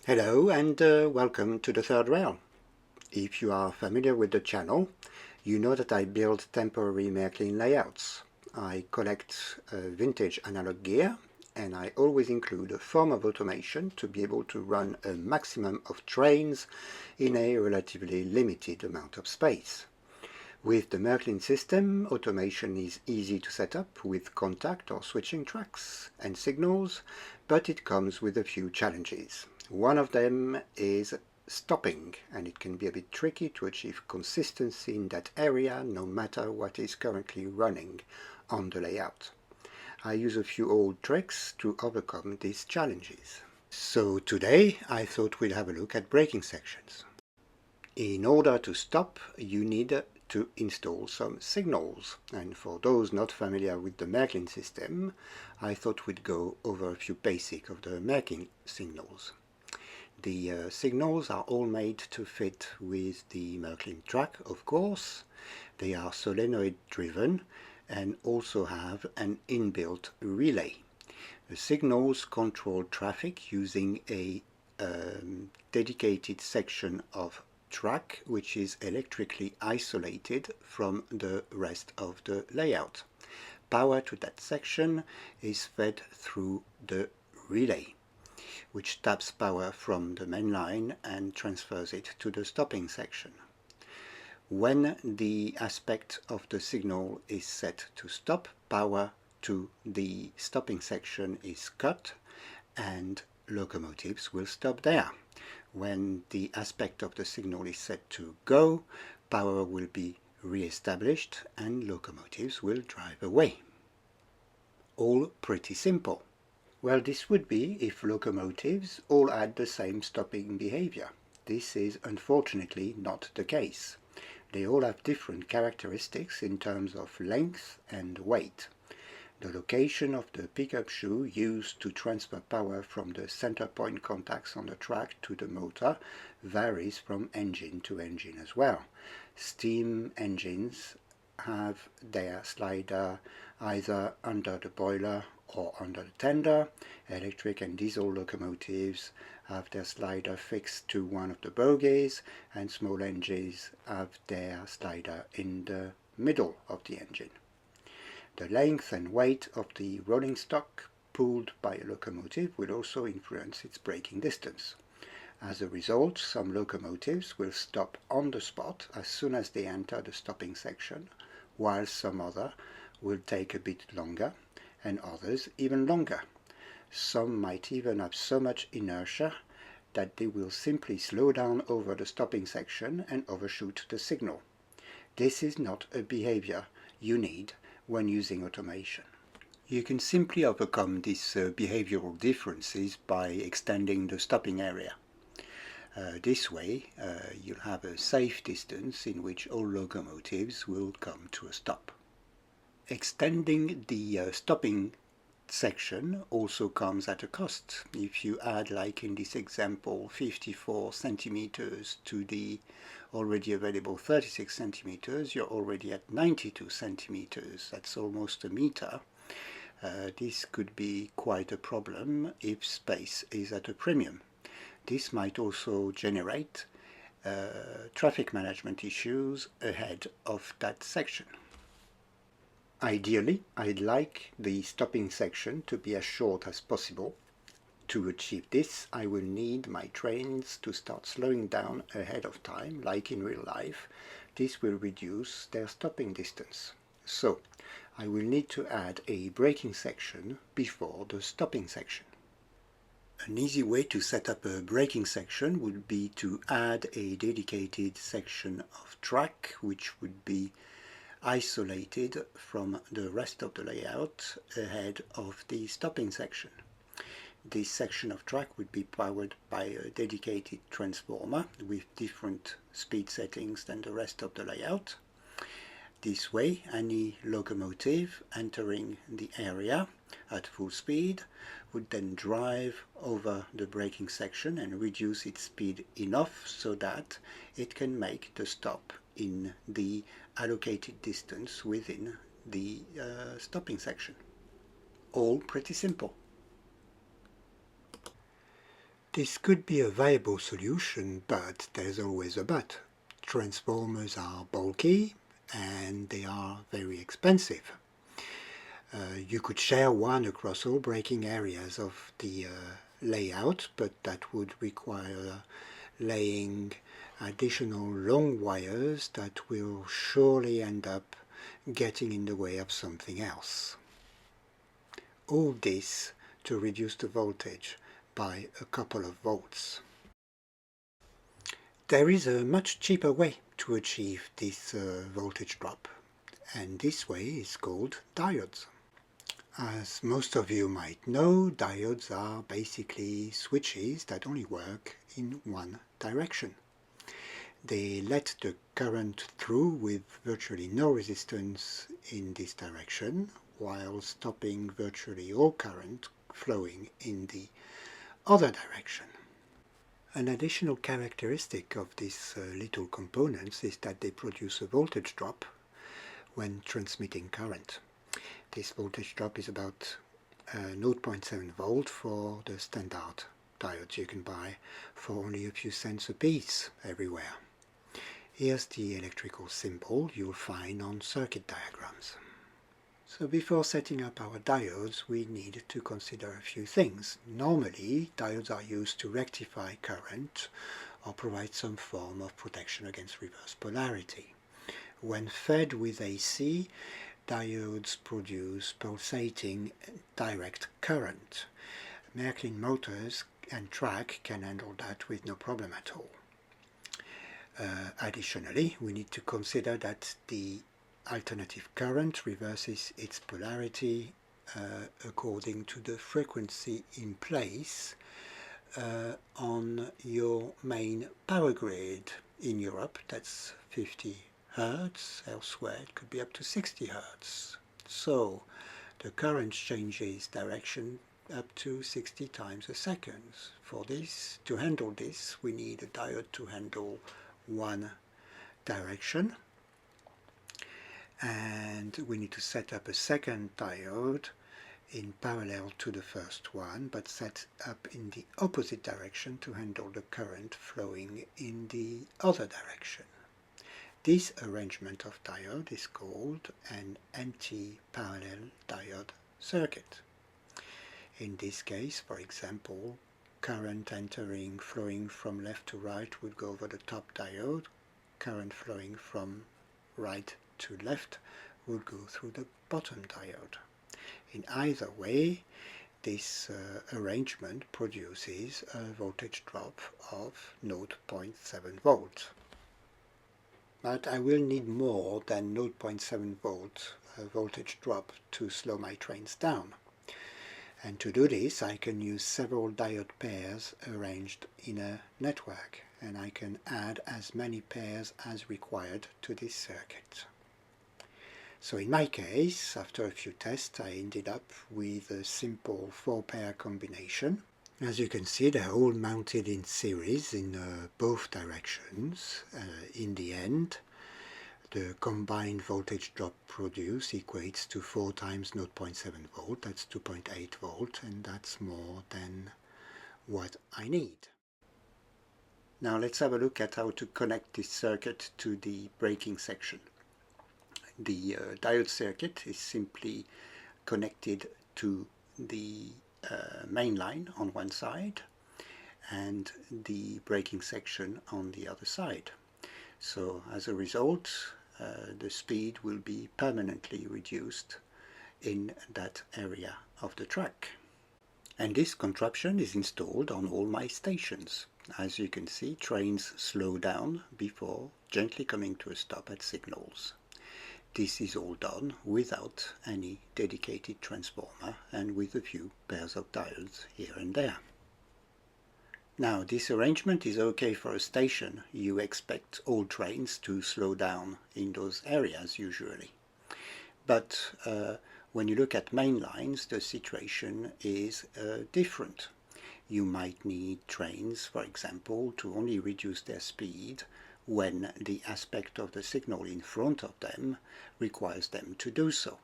Hello and welcome to the third rail. If you are familiar with the channel, you know that I build temporary Märklin layouts. I collect vintage analog gear and I always include a form of automation to be able to run a maximum of trains in a relatively limited amount of space. With the Märklin system, automation is easy to set up with contact or switching tracks and signals, but it comes with a few challenges. One of them is stopping, and it can be a bit tricky to achieve consistency in that area no matter what is currently running on the layout. I use a few old tricks to overcome these challenges. So today I thought we'd have a look at braking sections. In order to stop, you need to install some signals, and for those not familiar with the Märklin system, I thought we'd go over a few basics of the Märklin signals. The signals are all made to fit with the Märklin track, of course. They are solenoid driven and also have an inbuilt relay. The signals control traffic using a dedicated section of track which is electrically isolated from the rest of the layout. Power to that section is fed through the relay, which taps power from the main line and transfers it to the stopping section. When the aspect of the signal is set to stop, power to the stopping section is cut and locomotives will stop there. When the aspect of the signal is set to go, power will be re-established and locomotives will drive away. All pretty simple. Well, this would be if locomotives all had the same stopping behavior. This is unfortunately not the case. They all have different characteristics in terms of length and weight. The location of the pickup shoe used to transfer power from the center point contacts on the track to the motor varies from engine to engine as well. Steam engines have their slider either under the boiler or under the tender. Electric and diesel locomotives have their slider fixed to one of the bogies, and small engines have their slider in the middle of the engine. The length and weight of the rolling stock pulled by a locomotive will also influence its braking distance. As a result, some locomotives will stop on the spot as soon as they enter the stopping section, while some other will take a bit longer and others even longer. Some might even have so much inertia that they will simply slow down over the stopping section and overshoot the signal. This is not a behavior you need when using automation. You can simply overcome these behavioral differences by extending the stopping area. This way you'll have a safe distance in which all locomotives will come to a stop. Extending the stopping section also comes at a cost. If you add, like in this example, 54 centimeters to the already available 36 centimeters, you're already at 92 centimeters. That's almost a meter. This could be quite a problem if space is at a premium. This might also generate traffic management issues ahead of that section. Ideally, I'd like the stopping section to be as short as possible. To achieve this, I will need my trains to start slowing down ahead of time, like in real life. This will reduce their stopping distance. So, I will need to add a braking section before the stopping section. An easy way to set up a braking section would be to add a dedicated section of track, which would be isolated from the rest of the layout ahead of the stopping section. This section of track would be powered by a dedicated transformer with different speed settings than the rest of the layout. This way, any locomotive entering the area at full speed would then drive over the braking section and reduce its speed enough so that it can make the stop in the allocated distance within the stopping section. All pretty simple. This could be a viable solution, but there's always a but. Transformers are bulky and they are very expensive. You could share one across all braking areas of the layout, but that would require laying additional long wires that will surely end up getting in the way of something else. All this to reduce the voltage by a couple of volts. There is a much cheaper way to achieve this voltage drop, and this way is called diodes. As most of you might know, diodes are basically switches that only work in one direction. They let the current through with virtually no resistance in this direction, while stopping virtually all current flowing in the other direction. An additional characteristic of these little components is that they produce a voltage drop when transmitting current. This voltage drop is about 0.7 volt for the standard diodes you can buy for only a few cents a piece everywhere. Here's the electrical symbol you'll find on circuit diagrams. So before setting up our diodes, we need to consider a few things. Normally, diodes are used to rectify current or provide some form of protection against reverse polarity. When fed with AC, diodes produce pulsating direct current. Märklin motors and track can handle that with no problem at all. Additionally, we need to consider that the alternative current reverses its polarity according to the frequency in place on your main power grid. In Europe, that's 50 Hertz, elsewhere it could be up to 60 Hertz. So the current changes direction up to 60 times a second. For this, to handle this, we need a diode to handle one direction, and we need to set up a second diode in parallel to the first one, but set up in the opposite direction to handle the current flowing in the other direction. This arrangement of diode is called an anti-parallel diode circuit. In this case, for example, current flowing from left to right would go over the top diode, current flowing from right to left would go through the bottom diode. In either way, this arrangement produces a voltage drop of 0.7 volt. But I will need more than 0.7 volt voltage drop to slow my trains down. And to do this, I can use several diode pairs arranged in a network, and I can add as many pairs as required to this circuit. So in my case, after a few tests, I ended up with a simple 4-pair combination. As you can see, they're all mounted in series in both directions. In the end, the combined voltage drop produced equates to 4 times 0.7 volt, that's 2.8 volt, and that's more than what I need. Now let's have a look at how to connect this circuit to the braking section. The diode circuit is simply connected to the main line on one side and the braking section on the other side. So as a result, the speed will be permanently reduced in that area of the track. And this contraption is installed on all my stations. As you can see, trains slow down before gently coming to a stop at signals. This is all done without any dedicated transformer and with a few pairs of diodes here and there. Now, this arrangement is okay for a station. You expect all trains to slow down in those areas usually. But when you look at main lines, the situation is different. You might need trains, for example, to only reduce their speed when the aspect of the signal in front of them requires them to do so.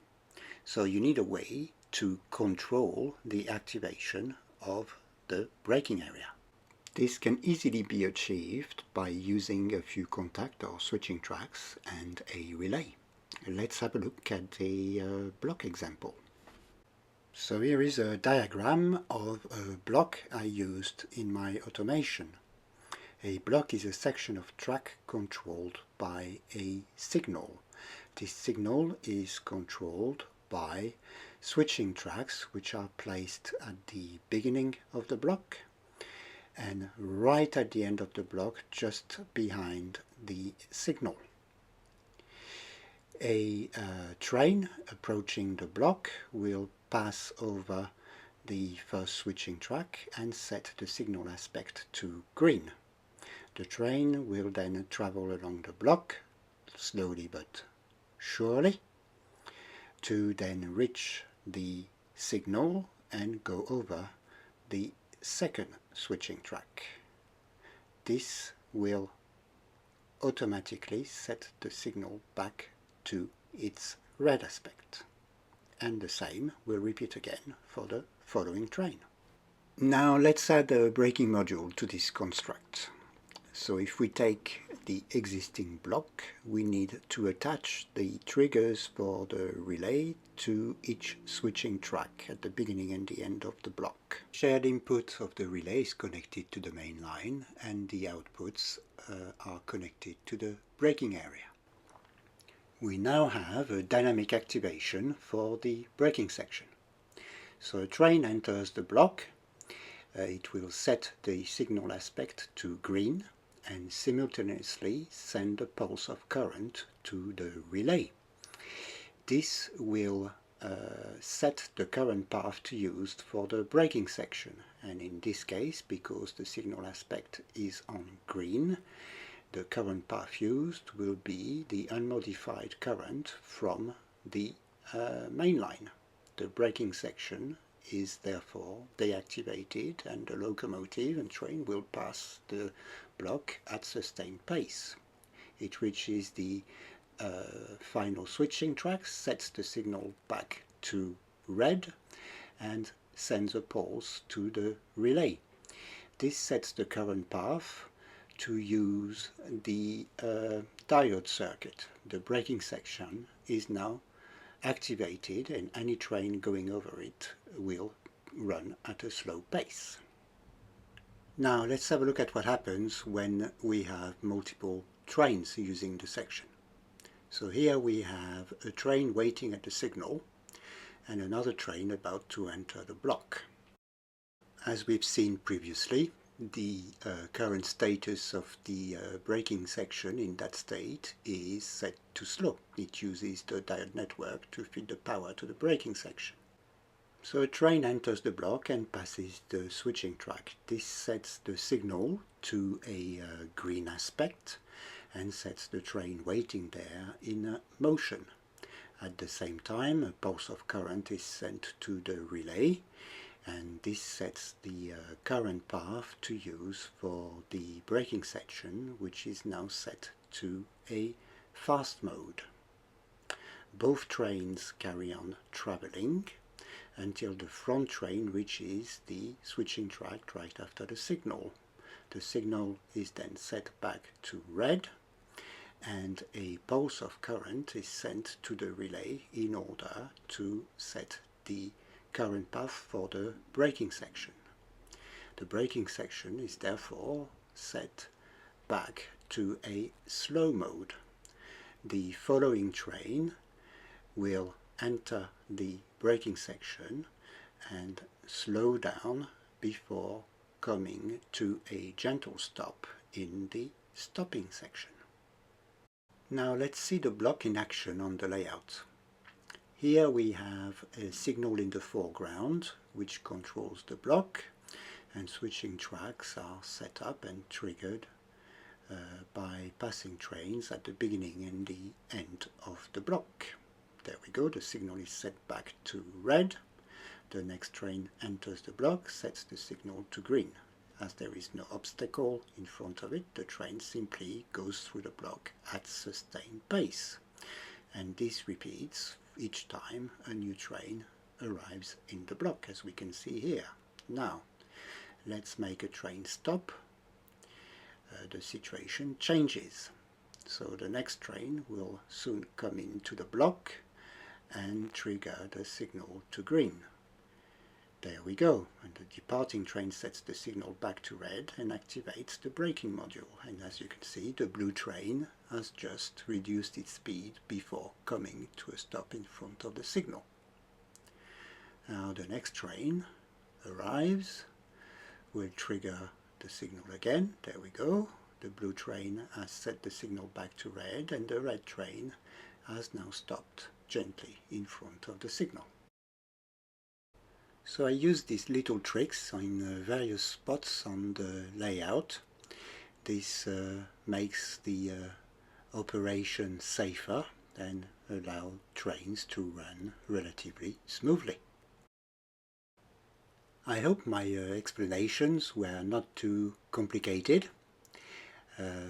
So you need a way to control the activation of the braking area. This can easily be achieved by using a few contact or switching tracks and a relay. Let's have a look at the block example. So here is a diagram of a block I used in my automation. A block is a section of track controlled by a signal. This signal is controlled by switching tracks which are placed at the beginning of the block and right at the end of the block just behind the signal. A train approaching the block will pass over the first switching track and set the signal aspect to green. The train will then travel along the block, slowly but surely, to then reach the signal and go over the second switching track. This will automatically set the signal back to its red aspect. And the same will repeat again for the following train. Now let's add a braking module to this construct. So if we take the existing block, we need to attach the triggers for the relay to each switching track at the beginning and the end of the block. Shared input of the relay is connected to the main line and the outputs are connected to the braking area. We now have a dynamic activation for the braking section. So a train enters the block, it will set the signal aspect to green and simultaneously send a pulse of current to the relay. This will set the current path to use for the braking section, and in this case, because the signal aspect is on green, the current path used will be the unmodified current from the main line. The braking section is therefore deactivated and the locomotive and train will pass the block at sustained pace. It reaches the final switching track, sets the signal back to red and sends a pulse to the relay. This sets the current path to use the diode circuit. The braking section is now activated and any train going over it will run at a slow pace. Now let's have a look at what happens when we have multiple trains using the section. So here we have a train waiting at the signal and another train about to enter the block. As we've seen previously, the current status of the braking section in that state is set to slow. It uses the diode network to feed the power to the braking section. So a train enters the block and passes the switching track. This sets the signal to a green aspect and sets the train waiting there in motion. At the same time, a pulse of current is sent to the relay, and this sets the current path to use for the braking section, which is now set to a fast mode. Both trains carry on traveling until the front train reaches the switching track right after the signal. The signal is then set back to red and a pulse of current is sent to the relay in order to set the current path for the braking section. The braking section is therefore set back to a slow mode. The following train will enter the braking section and slow down before coming to a gentle stop in the stopping section. Now let's see the block in action on the layout. Here we have a signal in the foreground which controls the block, and switching tracks are set up and triggered by passing trains at the beginning and the end of the block. There we go, the signal is set back to red. The next train enters the block, sets the signal to green. As there is no obstacle in front of it, the train simply goes through the block at sustained pace. And this repeats each time a new train arrives in the block, as we can see here. Now, let's make a train stop. The situation changes. So the next train will soon come into the block and trigger the signal to green. There we go, and the departing train sets the signal back to red and activates the braking module. And as you can see, the blue train has just reduced its speed before coming to a stop in front of the signal. Now the next train arrives, will trigger the signal again. There we go. The blue train has set the signal back to red, and the red train has now stopped gently in front of the signal. So I use these little tricks in various spots on the layout. This makes the operation safer and allow trains to run relatively smoothly. I hope my explanations were not too complicated.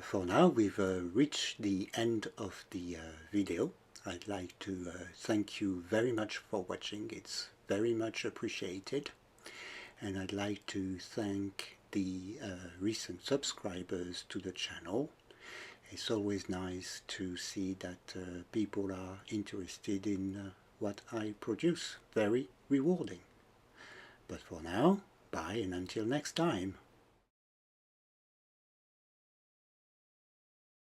For now, we've reached the end of the video. I'd like to thank you very much for watching. It's very much appreciated. And I'd like to thank the recent subscribers to the channel. It's always nice to see that people are interested in what I produce. Very rewarding. But for now, bye and until next time.